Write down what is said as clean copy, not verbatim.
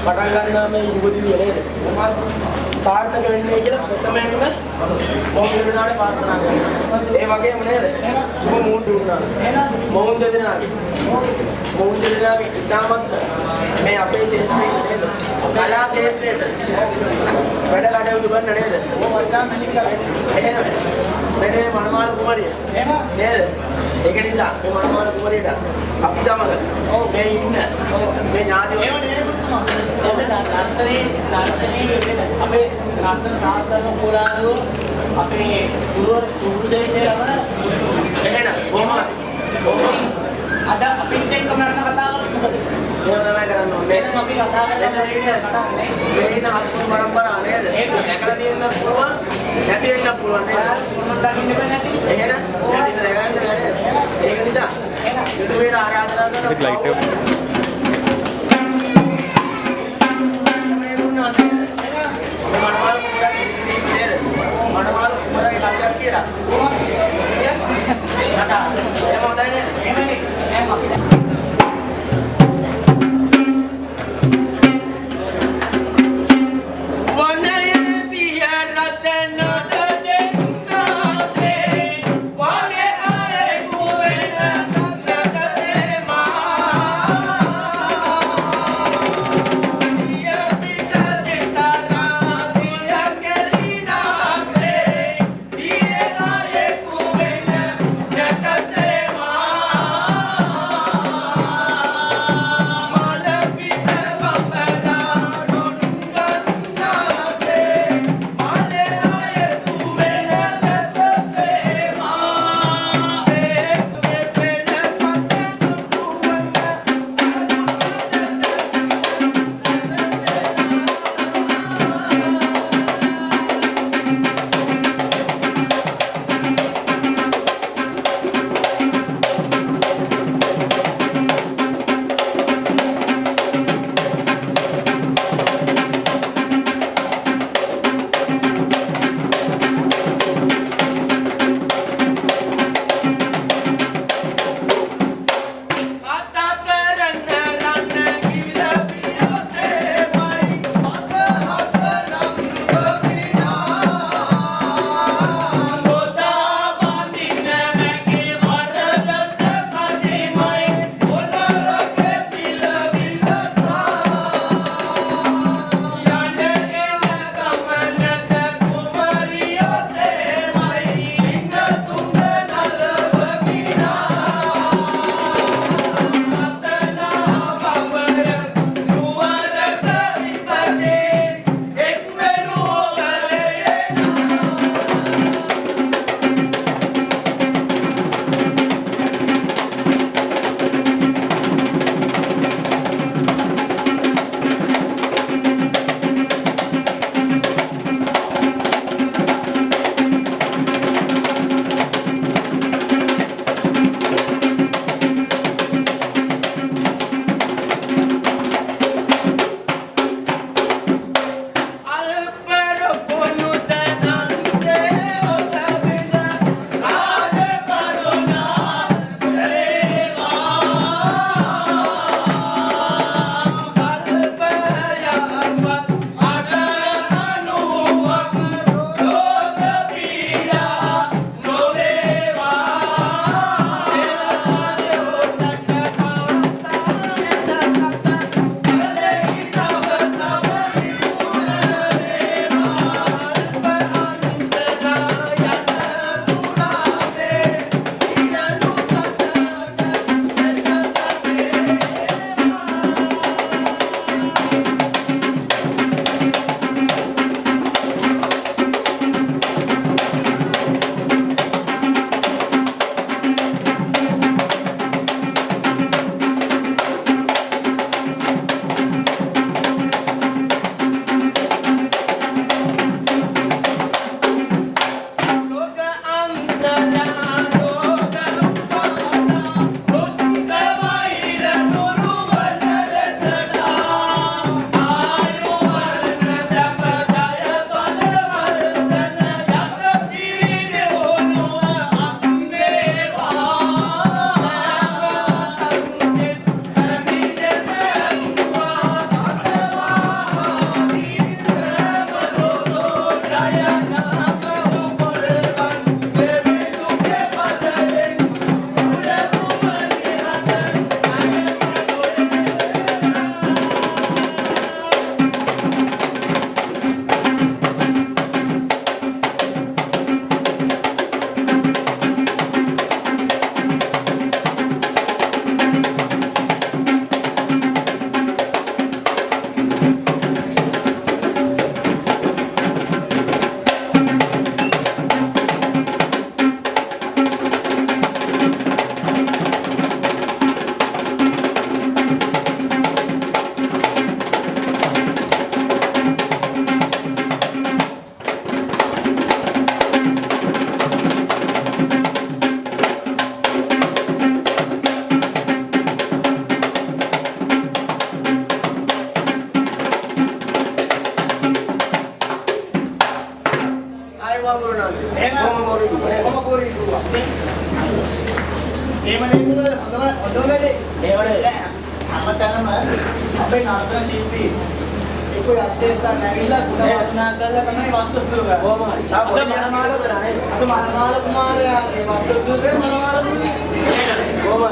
පටන් ගන්නා මේ යුවතිය නේද? සාර්ථක වෙන්නේ කියලා ප්‍රථමයෙන්ම මොහොත දිනාට ප්‍රාර්ථනා කරනවා. ඒ වගේම නේද? සුබ මුහුණ දුන්නා. මොහොත දෙනාගේ ඉස්ලාමත් මේ අපේ ශේෂ්ත්‍රයේ නේද? කලා ශේෂ්ත්‍රයේ වැඩ කටයුතු කරන නේද? එහෙනම් මේ මනමාල කුමරිය නේද? ඒක නිසා මේ මනමාල කුමරියට අපි සමග මේ ඉන්න මේ ඥාතිවරු අපේ නර්තන ශාස්ත්‍රන පුරාණෝ අපේ ගුරුවරයෙක් එහෙනම් කොහොමද අද අපිට එක්ක මරණ කතාවක් මොකද ඒක තමයි කරන්න ඕනේ දැන් අපි කතා කරලා මේ ඉන්න අත්පුරු පරම්පරාව නේද දැකලා තියෙන්න පුළුවන් නැති වෙන්න පුළුවන් නේද මොකක්ද දකින්න බෑ නැති එහෙනම් නැතිද දැනගන්න නේද ඒක නිසා යුතුයට ආරාධනා කරනවා මනමාල කුමරගේ කල්යක් කියලා. නට එහෙම හොඳයි නේද? එහෙමනේ. එහෙම අපි Why බුදුරණාහි. එහෙම කොහොම පොරි කිව්වා. එහෙම නෙමෙයි හොඳම වැඩේ. ඒවනේ අපතනම අපේ නාටක ශිල්පී ඒක අධ්‍යක්ෂයන් ඇවිල්ලා ගුණ වර්ණනා කරලා තමයි වස්තු ස්තුරු කරන්නේ. කොහොම හරි. අද මනමාල කුමාරයා මේ වස්තු ස්තුරු කරේ මනමාල කොහොම